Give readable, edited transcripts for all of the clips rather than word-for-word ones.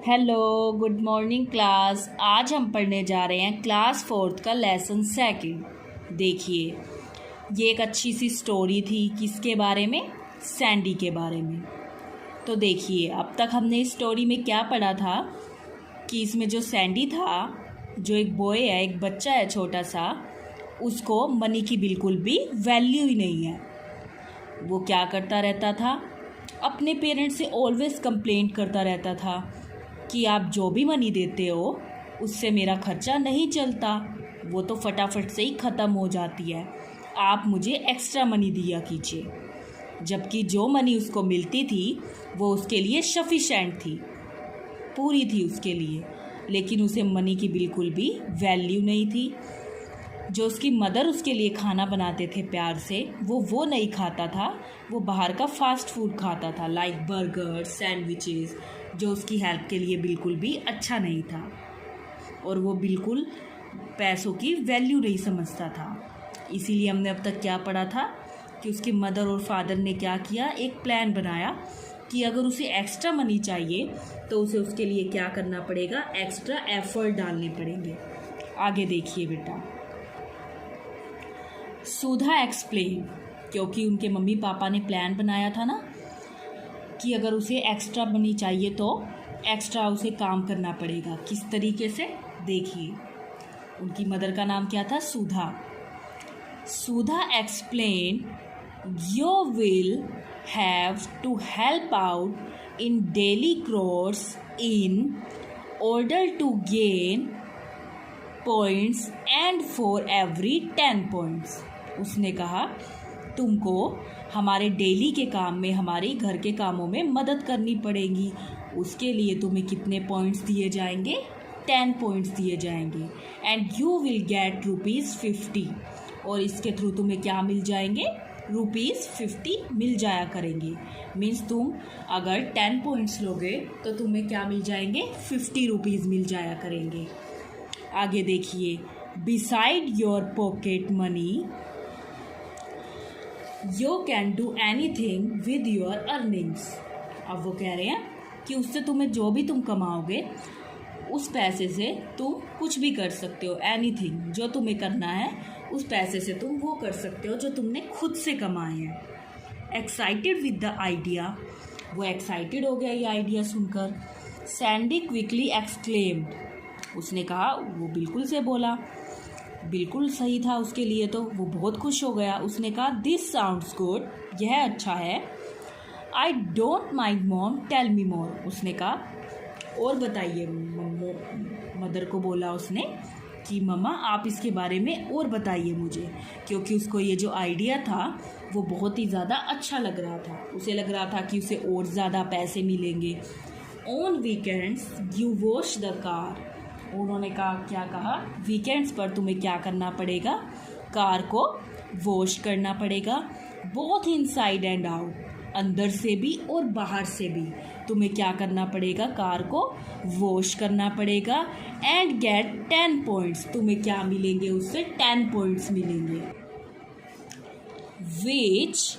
Hello, good morning class. आज हम पढ़ने जा रहे हैं क्लास 4th का लेसन सेकंड। देखिए, ये एक अच्छी सी स्टोरी थी। किसके बारे में? सैंडी के बारे में। तो देखिए, अब तक हमने इस स्टोरी में क्या पढ़ा था कि इसमें जो सैंडी था, जो एक बॉय है, एक बच्चा है छोटा सा, उसको मनी की बिल्कुल भी वैल्यू ही नहीं है। वो क्या करता रहता था? अपने पेरेंट्स से ऑलवेज कंप्लेंट करता रहता था कि आप जो भी मनी देते हो उससे मेरा खर्चा नहीं चलता, वो तो फटाफट से ही ख़त्म हो जाती है। आप मुझे एक्स्ट्रा मनी दिया कीजिए। जबकि जो मनी उसको मिलती थी वो उसके लिए सफिशेंट थी, पूरी थी उसके लिए, लेकिन उसे मनी की बिल्कुल भी वैल्यू नहीं थी। जो उसकी मदर उसके लिए खाना बनाते थे प्यार से, वो नहीं खाता था। वो बाहर का फास्ट फूड खाता था, लाइक बर्गर, सैंडविचेस, जो उसकी हेल्थ के लिए बिल्कुल भी अच्छा नहीं था। और वो बिल्कुल पैसों की वैल्यू नहीं समझता था। इसीलिए हमने अब तक क्या पढ़ा था कि उसकी मदर और फादर ने क्या किया, एक प्लान बनाया कि अगर उसे एक्स्ट्रा मनी चाहिए तो उसे उसके लिए क्या करना पड़ेगा, एक्स्ट्रा एफर्ट डालने पड़ेंगे। आगे देखिए बेटा। सुधा एक्सप्लेन, क्योंकि उनके मम्मी पापा ने प्लान बनाया था ना कि अगर उसे एक्स्ट्रा मनी चाहिए तो एक्स्ट्रा उसे काम करना पड़ेगा। किस तरीके से? देखिए, उनकी मदर का नाम क्या था? Sudha. Sudha explain, you will have to help out in daily chores in order to gain points and for every 10 points. उसने कहा, तुमको हमारे डेली के काम में, हमारे घर के कामों में मदद करनी पड़ेगी। उसके लिए तुम्हें कितने पॉइंट्स दिए जाएंगे? 10 पॉइंट्स दिए जाएंगे। And you will get ₹50। और इसके थ्रू तुम्हें क्या मिल जाएंगे? ₹50 मिल जाया करेंगे। मीन्स तुम अगर 10 पॉइंट्स लोगे तो तुम्हें क्या मिल जाएंगे? ₹50 मिल जाया करेंगे। आगे देखिए, beside your pocket money you can do anything with your earnings. अब वो कह रहे हैं कि उससे तुम्हें जो भी तुम कमाओगे उस पैसे से तुम कुछ भी कर सकते हो। एनीथिंग, जो तुम्हें करना है उस पैसे से तुम वो कर सकते हो जो तुमने खुद से कमाए हैं। एक्साइटेड विद द आइडिया, वो एक्साइटेड हो गया ये आइडिया सुनकर। सैंडी क्विकली एक्सक्लेम्ड, उसने कहा, वो बिल्कुल से बोला, बिल्कुल सही था उसके लिए, तो वो बहुत खुश हो गया। उसने कहा, दिस साउंड्स गुड, यह अच्छा है। I don't mind mom, tell me more. उसने कहा, और बताइए। मदर को बोला उसने कि मम्मा आप इसके बारे में और बताइए मुझे, क्योंकि उसको ये जो आइडिया था वो बहुत ही ज़्यादा अच्छा लग रहा था। उसे लग रहा था कि उसे और ज़्यादा पैसे मिलेंगे। On weekends you wash the car. उन्होंने कहा, क्या कहा? वीकेंड्स पर तुम्हें क्या करना पड़ेगा? कार को वॉश करना पड़ेगा। बोथ इनसाइड एंड आउट, अंदर से भी और बाहर से भी तुम्हें क्या करना पड़ेगा? कार को वॉश करना पड़ेगा। एंड गेट 10 पॉइंट्स, तुम्हें क्या मिलेंगे? उससे 10 पॉइंट्स मिलेंगे। Which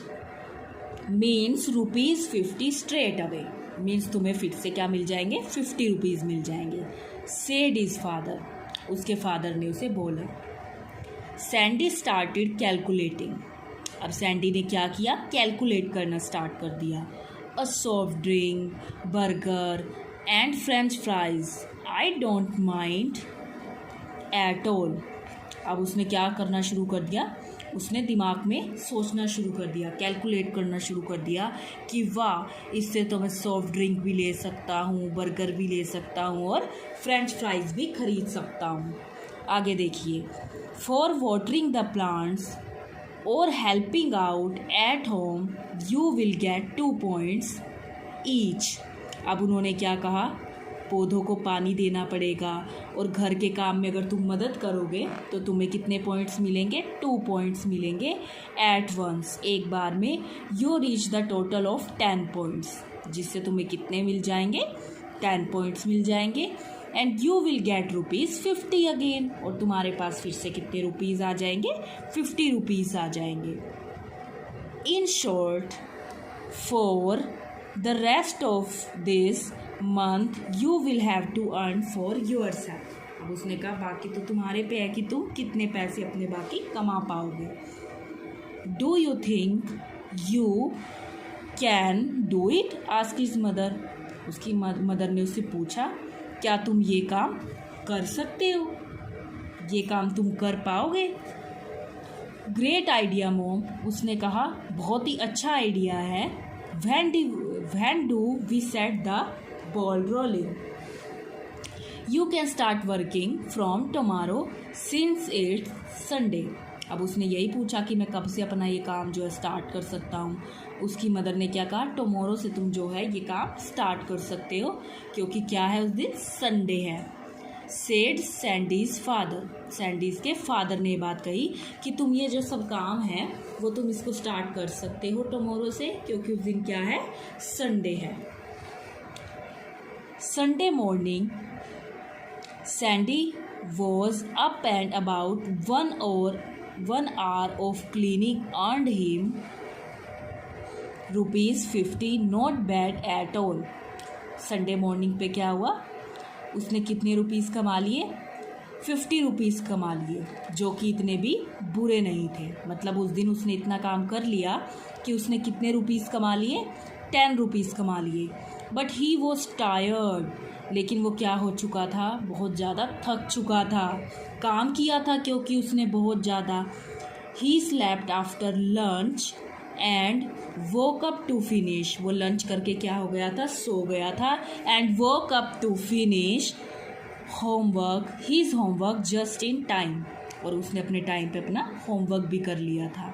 means ₹50 straight away. Means तुम्हें फिर से क्या मिल जाएंगे? ₹50 मिल जाएंगे। सेड इज फादर, उसके फादर ने उसे बोला। Sandy started calculating. अब सैंडी ने क्या किया? कैलकुलेट करना स्टार्ट कर दिया। A soft drink, burger and French fries, I don't mind at all. अब उसने क्या करना शुरू कर दिया? उसने दिमाग में सोचना शुरू कर दिया, कैलकुलेट करना शुरू कर दिया कि वाह, इससे तो मैं सॉफ्ट ड्रिंक भी ले सकता हूँ, बर्गर भी ले सकता हूँ और फ्रेंच फ्राइज भी खरीद सकता हूँ। आगे देखिए, फॉर वाटरिंग द प्लांट्स और helping out at home you will get 2 points each. अब उन्होंने क्या कहा? पौधों को पानी देना पड़ेगा और घर के काम में अगर तुम मदद करोगे तो तुम्हें कितने पॉइंट्स मिलेंगे? 2 पॉइंट्स मिलेंगे। एट वंस, एक बार में। You reach the total of 10 points, जिससे तुम्हें कितने मिल जाएंगे? 10 पॉइंट्स मिल जाएंगे। And you will get ₹50 again, और तुम्हारे पास फिर से कितने रुपीज़ आ जाएंगे? ₹50 आ जाएंगे। In short, for the rest of this month you will have to earn for yourself. अब उसने कहा बाकी तो तुम्हारे पे है कि तुम कितने पैसे अपने बाकी कमा पाओगे. Do you think you can do it? asked his mother. उसकी मदर ने उससे पूछा क्या तुम ये काम कर सकते हो, ये काम तुम कर पाओगे. ग्रेट आइडिया मॉम, उसने कहा बहुत ही अच्छा आइडिया है. When do we set the ball rolling? You can start working from tomorrow since it's Sunday. अब उसने यही पूछा कि मैं कब से अपना ये काम जो है स्टार्ट कर सकता हूँ. उसकी मदर ने क्या कहा, टुमारो से तुम जो है ये काम स्टार्ट कर सकते हो क्योंकि क्या है उस दिन संडे है. सेड सैंडीज फादर, सैंडीज के फादर ने बात कही कि तुम ये जो सब काम है वो तुम इसको स्टार्ट कर सकते हो टुमारो से क्योंकि उस दिन क्या है, संडे है. Sunday morning Sandy was up and about 1 hour of cleaning earned him ₹50. Not bad at all. Sunday morning पे क्या हुआ, उसने कितने रुपीज़ कमा लिए, 50 रुपीज़ कमा लिए, जो कि इतने भी बुरे नहीं थे. मतलब उस दिन उसने इतना काम कर लिया कि उसने कितने रुपीज़ कमा लिए, 10 रुपीज़ कमा लिए. बट ही वॉज टायर्ड, लेकिन वो क्या हो चुका था, बहुत ज़्यादा थक चुका था. काम किया था क्योंकि उसने बहुत ज़्यादा. ही slept after lunch and woke up to finish. वो लंच करके क्या हो गया था, सो गया था. And woke up to finish homework, his homework just in time. और उसने अपने टाइम पे अपना होमवर्क भी कर लिया था.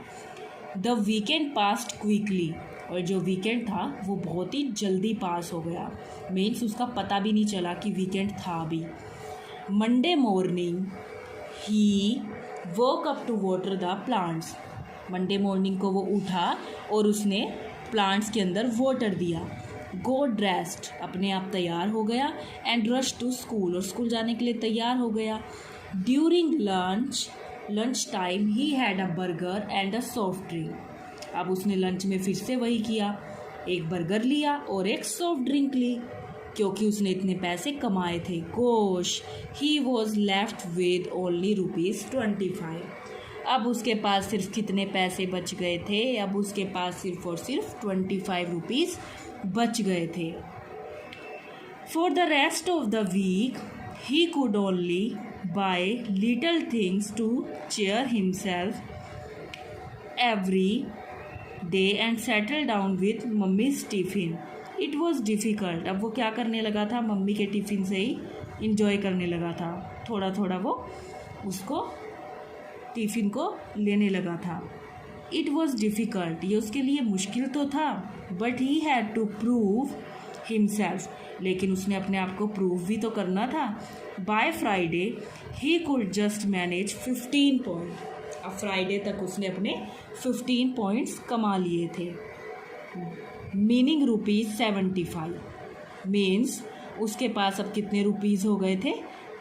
The weekend past quickly. और जो वीकेंड था वो बहुत ही जल्दी पास हो गया. मीन्स उसका पता भी नहीं चला कि वीकेंड था भी. Monday morning he woke up to water the plants. Monday morning को वो उठा और उसने प्लांट्स के अंदर वाटर दिया. गो ड्रेस्ड, अपने आप तैयार हो गया. एंड रश टू स्कूल, और स्कूल जाने के लिए तैयार हो गया. During lunch time he had a burger and a soft drink. अब उसने लंच में फिर से वही किया, एक बर्गर लिया और एक सॉफ्ट ड्रिंक ली क्योंकि उसने इतने पैसे कमाए थे. Gosh, he was left with only ₹25. अब उसके पास सिर्फ कितने पैसे बच गए थे, अब उसके पास सिर्फ और सिर्फ 25 रुपीज़ बच गए थे. For the rest of the week he could only buy little things to cheer himself every day and settle down with mummy's tiffin. It was difficult. अब वो क्या करने लगा था, मम्मी के टिफ़िन से ही इंजॉय करने लगा था. थोड़ा थोड़ा वो उसको टिफ़िन को लेने लगा था. इट वॉज डिफ़िकल्ट, ये उसके लिए मुश्किल तो था. But he had to prove himself, लेकिन उसने अपने आप को प्रूव भी तो करना था. By Friday he could just manage 15 point. अब फ्राइडे तक उसने अपने 15 पॉइंट्स कमा लिए थे. मीनिंग ₹75. मीन्स उसके पास अब कितने रुपीज़ हो गए थे,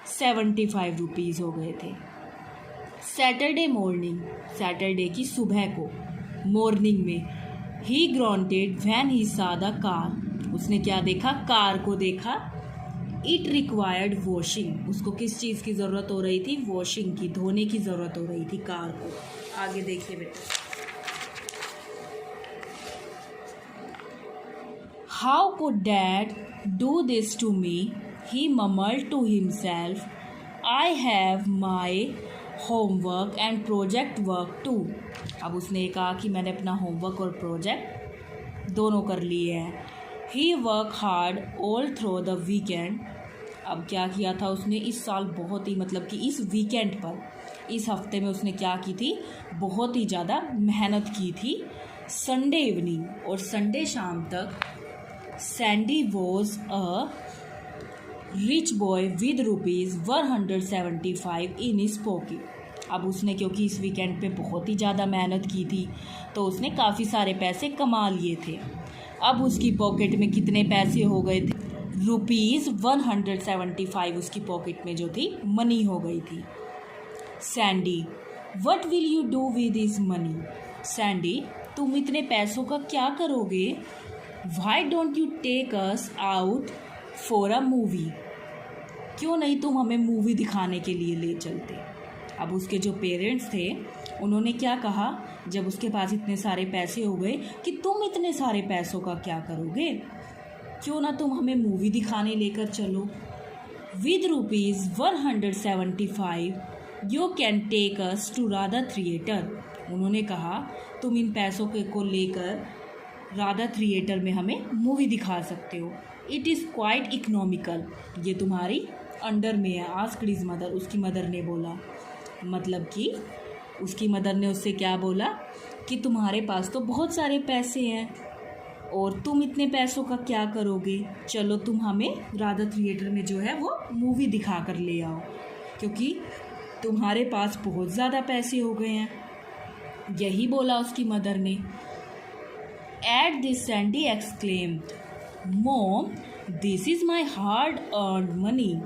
75 रुपीज़ हो गए थे. सैटरडे मॉर्निंग, सैटरडे की सुबह को, मॉर्निंग में ही ग्रॉन्टेड व्हेन ही सा द कार. उसने क्या देखा, कार को देखा. It required washing. उसको किस चीज़ की ज़रूरत हो रही थी, वॉशिंग की, धोने की ज़रूरत हो रही थी कार को. आगे देखिए बेटा. How could dad do this to me, he mumbled to himself. I have my homework and project work too. अब उसने कहा कि मैंने अपना होमवर्क और प्रोजेक्ट दोनों कर लिए हैं. He work hard all through the weekend. अब क्या किया था उसने इस साल, बहुत ही मतलब कि इस वीकेंड पर, इस हफ्ते में उसने क्या की थी, बहुत ही ज़्यादा मेहनत की थी. संडे इवनिंग, और संडे शाम तक Sandy was a rich boy with ₹175 in his pocket. अब उसने क्योंकि इस वीकेंड पे बहुत ही ज़्यादा मेहनत की थी तो उसने काफ़ी सारे पैसे कमा लिए थे. अब उसकी पॉकेट में कितने पैसे हो गए थे, ₹175 उसकी पॉकेट में जो थी मनी हो गई थी. Sandy, what will you do with this money. Sandy, तुम इतने पैसों का क्या करोगे. Why don't you take us out for a movie, क्यों नहीं तुम हमें मूवी दिखाने के लिए ले चलते। अब उसके जो पेरेंट्स थे उन्होंने क्या कहा जब उसके पास इतने सारे पैसे हो गए कि तुम इतने सारे पैसों का क्या करोगे, क्यों ना तुम हमें मूवी दिखाने लेकर चलो। With ₹175 you can take us to Radha theatre. उन्होंने कहा तुम इन पैसों को लेकर राधा थिएटर में हमें मूवी दिखा सकते हो। इट इज़ क्वाइट इकोनॉमिकल, ये तुम्हारी अंडर में है। आस्क्ड हिज मदर, उसकी मदर ने बोला, मतलब कि उसकी मदर ने उससे क्या बोला कि तुम्हारे पास तो बहुत सारे पैसे हैं और तुम इतने पैसों का क्या करोगे, चलो तुम हमें राधा थिएटर में जो है वो मूवी दिखा कर ले आओ, क्योंकि तुम्हारे पास बहुत ज़्यादा पैसे हो गए हैं। यही बोला उसकी मदर ने। At this Sandy exclaimed, mom this is my hard earned money.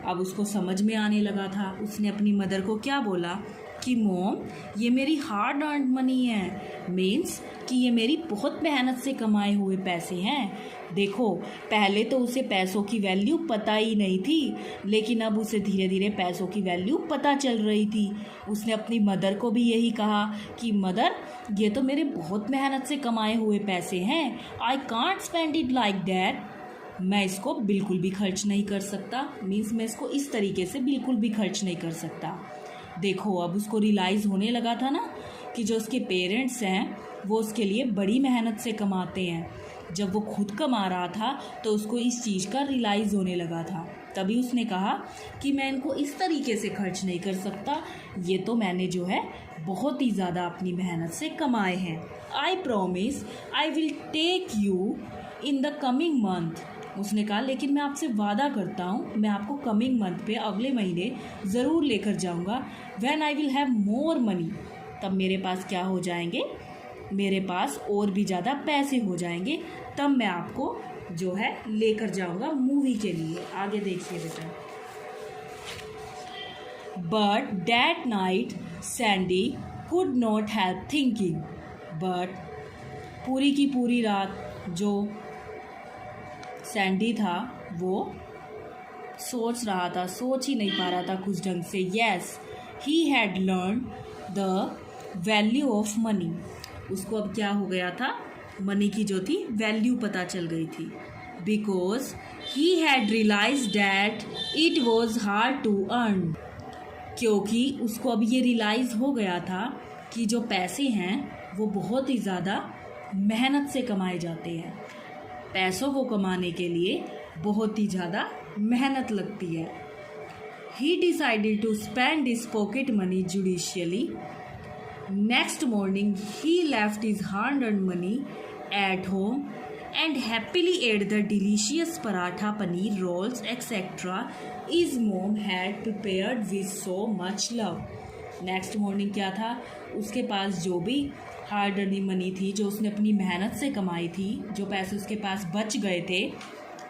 अब उसको समझ में आने लगा था। उसने अपनी मदर को क्या बोला कि मॉम ये मेरी हार्ड अर्नड मनी है, मीन्स कि ये मेरी बहुत मेहनत से कमाए हुए पैसे हैं। देखो पहले तो उसे पैसों की वैल्यू पता ही नहीं थी, लेकिन अब उसे धीरे धीरे पैसों की वैल्यू पता चल रही थी। उसने अपनी मदर को भी यही कहा कि मदर ये तो मेरे बहुत मेहनत से कमाए हुए पैसे हैं, I can't spend it like that. मैं इसको बिल्कुल भी खर्च नहीं कर सकता, मीन्स मैं इसको इस तरीके से बिल्कुल भी खर्च नहीं कर सकता। देखो अब उसको रियलाइज़ होने लगा था ना कि जो उसके पेरेंट्स हैं वो उसके लिए बड़ी मेहनत से कमाते हैं। जब वो खुद कमा रहा था तो उसको इस चीज़ का रियलाइज़ होने लगा था। तभी उसने कहा कि मैं इनको इस तरीके से खर्च नहीं कर सकता, ये तो मैंने जो है बहुत ही ज़्यादा अपनी मेहनत से कमाए हैं। I promise I will take you in the coming month. उसने कहा लेकिन मैं आपसे वादा करता हूँ मैं आपको कमिंग मंथ पे अगले महीने ज़रूर लेकर जाऊँगा। When I will have more money, तब मेरे पास क्या हो जाएंगे, मेरे पास और भी ज़्यादा पैसे हो जाएंगे, तब मैं आपको जो है लेकर जाऊँगा मूवी के लिए। आगे देखिए बेटा। But that night Sandy could not help thinking. But पूरी की पूरी रात जो सैंडी था वो सोच रहा था, सोच ही नहीं पा रहा था कुछ ढंग से। Yes he had learn the value of money. उसको अब क्या हो गया था, मनी की जो थी वैल्यू पता चल गई थी। Because he had realise that it was hard to earn. क्योंकि उसको अब ये रियलाइज़ हो गया था कि जो पैसे हैं वो बहुत ही ज़्यादा मेहनत से कमाए जाते हैं। पैसों को कमाने के लिए बहुत ही ज़्यादा मेहनत लगती है। He decided to spend his pocket money judiciously. Next morning he left his hard earned money at home and happily ate the delicious paratha, paneer, rolls, etc. his mom had prepared with so much love. Next morning क्या था, उसके पास जो भी hard earning money थी, जो उसने अपनी मेहनत से कमाई थी, जो पैसे उसके पास बच गए थे,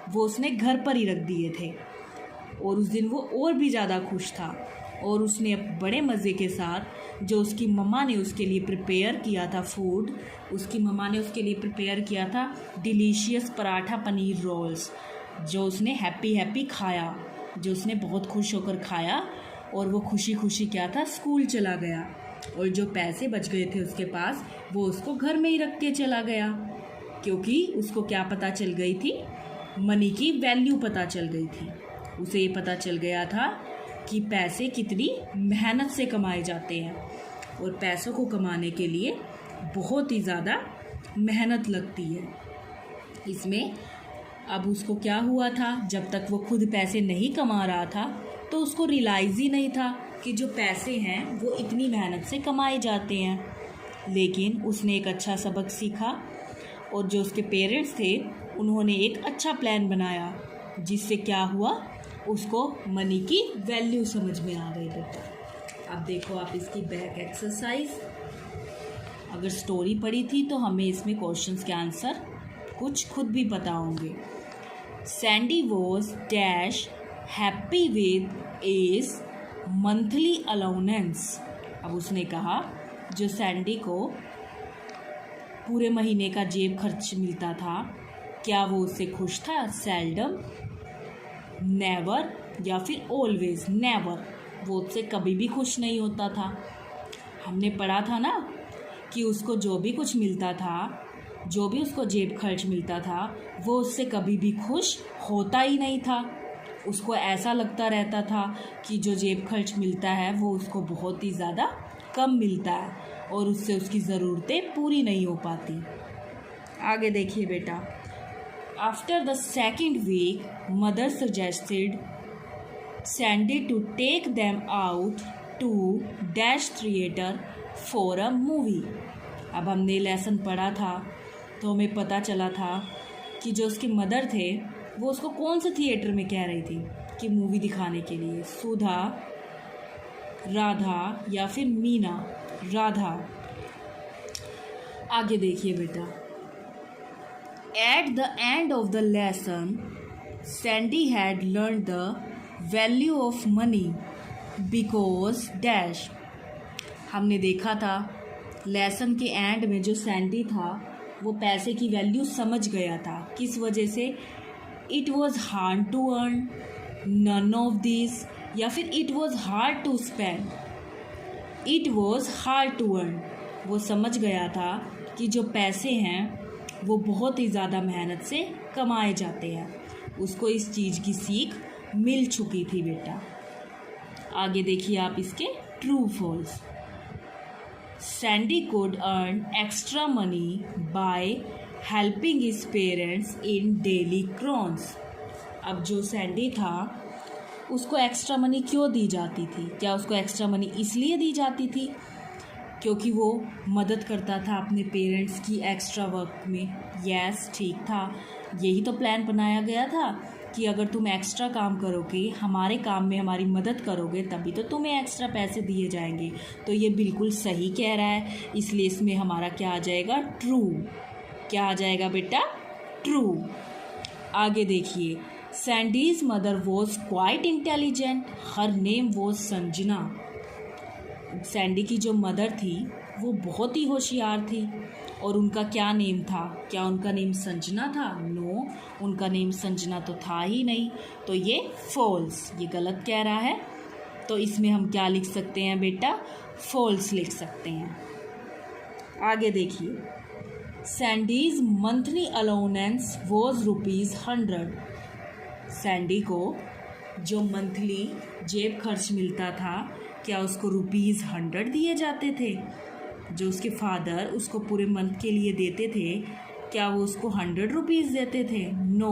वो उसने घर पर ही रख दिए थे। और उस दिन वो और भी ज़्यादा खुश था और उसने बड़े मज़े के साथ जो उसकी मम्मा ने उसके लिए प्रिपेयर किया था फूड, उसकी मम्मा ने उसके लिए प्रिपेयर किया था डिलीशियस पराठा पनीर रोल्स, जो उसने हैप्पी खाया, जो उसने बहुत खुश होकर खाया। और वो खुशी खुशी क्या था, स्कूल चला गया। और जो पैसे बच गए थे उसके पास, वो उसको घर में ही रख के चला गया, क्योंकि उसको क्या पता चल गई थी, मनी की वैल्यू पता चल गई थी। उसे ये पता चल गया था कि पैसे कितनी मेहनत से कमाए जाते हैं और पैसों को कमाने के लिए बहुत ही ज़्यादा मेहनत लगती है। इसमें अब उसको क्या हुआ था, जब तक वो खुद पैसे नहीं कमा रहा था तो उसको रियलाइज़ ही नहीं था कि जो पैसे हैं वो इतनी मेहनत से कमाए जाते हैं। लेकिन उसने एक अच्छा सबक सीखा और जो उसके पेरेंट्स थे उन्होंने एक अच्छा प्लान बनाया, जिससे क्या हुआ, उसको मनी की वैल्यू समझ में आ गई। बेटा अब देखो आप इसकी बैक एक्सरसाइज, अगर स्टोरी पढ़ी थी तो हमें इसमें क्वेश्चंस के आंसर कुछ खुद भी पता होंगे। Sandy was dash happy with is monthly allowance. अब उसने कहा जो सैंडी को पूरे महीने का जेब खर्च मिलता था क्या वो उससे खुश था? सेल्डम, नेवर या फिर ऑलवेज? नेवर, वो उससे कभी भी खुश नहीं होता था। हमने पढ़ा था ना कि उसको जो भी कुछ मिलता था, जो भी उसको जेब खर्च मिलता था, वो उससे कभी भी खुश होता ही नहीं था। उसको ऐसा लगता रहता था कि जो जेब खर्च मिलता है वो उसको बहुत ही ज़्यादा कम मिलता है और उससे उसकी ज़रूरतें पूरी नहीं हो पाती। आगे देखिए बेटा। After the second week mother suggested Sandy to take them out to dash theatre for a movie. अब हमने लेसन पढ़ा था तो हमें पता चला था कि जो उसके मदर थे वो उसको कौन से थिएटर में कह रही थी कि मूवी दिखाने के लिए। सुधा, राधा या फिर मीना? राधा। आगे देखिए बेटा। At the end of the lesson Sandy had learn the value of money because dash. हमने देखा था लेसन के एंड में जो सैंडी था वो पैसे की वैल्यू समझ गया था। किस वजह से? It was hard to earn, none of this, या फिर it was hard to spend? It was hard to earn. वो समझ गया था कि जो पैसे हैं वो बहुत ही ज़्यादा मेहनत से कमाए जाते हैं। उसको इस चीज़ की सीख मिल चुकी थी बेटा। आगे देखिए आप इसके true false. Sandy could earn extra money by helping his parents in daily crons. अब जो सैंडी था उसको एक्स्ट्रा मनी क्यों दी जाती थी? क्या उसको एक्स्ट्रा मनी इसलिए दी जाती थी क्योंकि वो मदद करता था अपने पेरेंट्स की एक्स्ट्रा वर्क में? यस, ठीक था। यही तो प्लान बनाया गया था कि अगर तुम एक्स्ट्रा काम करोगे, हमारे काम में हमारी मदद करोगे, तभी तो तुम्हें एक्स्ट्रा पैसे दिए जाएंगे। तो ये बिल्कुल सही कह रहा है, इसलिए इसमें हमारा क्या आ जाएगा? ट्रू। क्या आ जाएगा बेटा? ट्रू। आगे देखिए। Sandy's mother was quite intelligent, her name was Sanjana. Sandy की जो मदर थी वो बहुत ही होशियार थी और उनका क्या नेम था? क्या उनका नेम संजना था? नो, उनका नेम संजना तो था ही नहीं। तो ये फॉल्स, ये गलत कह रहा है। तो इसमें हम क्या लिख सकते हैं बेटा? फॉल्स लिख सकते हैं। आगे देखिए। सैंडीज मंथली अलाउंस वॉज ₹100। सैंडी को जो मंथली जेब खर्च मिलता था, क्या उसको ₹100 दिए जाते थे? जो उसके फादर उसको पूरे मंथ के लिए देते थे, क्या वो उसको ₹100 देते थे? नो,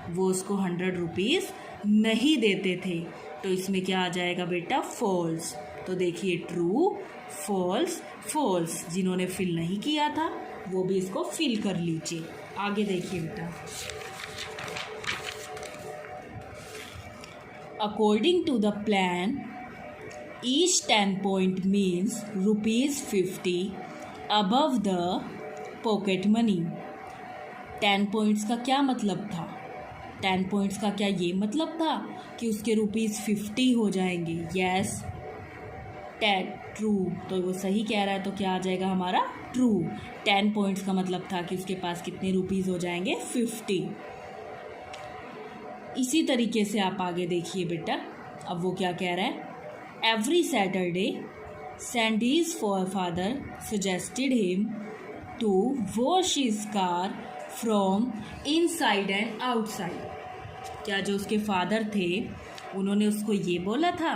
वो उसको ₹100 नहीं देते थे। तो इसमें क्या आ जाएगा बेटा? फॉल्स। तो देखिए ट्रू, फॉल्स, फॉल्स। जिन्होंने फिल नहीं किया था वो भी इसको फिल कर लीजिए। आगे देखिए बेटा। According to the plan each 10 point means ₹50 above the pocket money। 10 points का क्या मतलब था? 10 points का क्या ये मतलब था कि उसके ₹50 हो जाएंगे? Yes, true. तो वो सही कह रहा है, तो क्या आ जाएगा हमारा? ट्रू। 10 points का मतलब था कि उसके पास कितने रुपीज़ हो जाएंगे? 50। इसी तरीके से आप आगे देखिए बेटा। अब वो क्या कह रहा है? Every Saturday, Sandy's father suggested him to wash his car from inside and outside। क्या जो उसके फादर थे उन्होंने उसको ये बोला था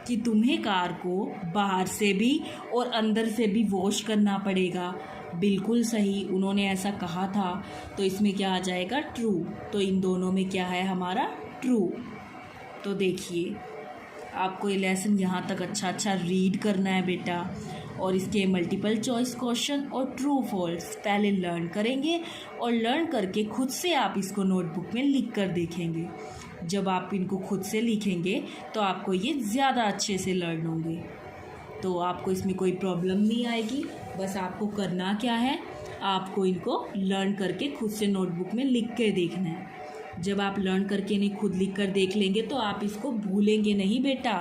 कि तुम्हें कार को बाहर से भी और अंदर से भी वॉश करना पड़ेगा? बिल्कुल सही, उन्होंने ऐसा कहा था। तो इसमें क्या आ जाएगा? ट्रू। तो इन दोनों में क्या है हमारा? ट्रू। तो देखिए आपको ये लेसन यहाँ तक अच्छा रीड करना है बेटा, और इसके मल्टीपल चॉइस क्वेश्चन और ट्रू फॉल्स पहले लर्न करेंगे और लर्न करके खुद से आप इसको नोटबुक में लिख कर देखेंगे। जब आप इनको खुद से लिखेंगे तो आपको ये ज़्यादा अच्छे से लर्न होंगे, तो आपको इसमें कोई प्रॉब्लम नहीं आएगी। बस आपको करना क्या है, आपको इनको लर्न करके खुद से नोटबुक में लिख के देखना है। जब आप लर्न करके नहीं खुद लिख कर देख लेंगे तो आप इसको भूलेंगे नहीं बेटा,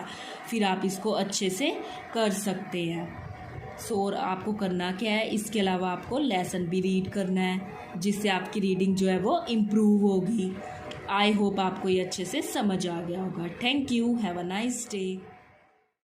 फिर आप इसको अच्छे से कर सकते हैं। सो आपको करना क्या है, इसके अलावा आपको लेसन भी रीड करना है जिससे आपकी रीडिंग जो है वो इम्प्रूव होगी। आई होप आपको ये अच्छे से समझ आ गया होगा। Thank you, have a nice day.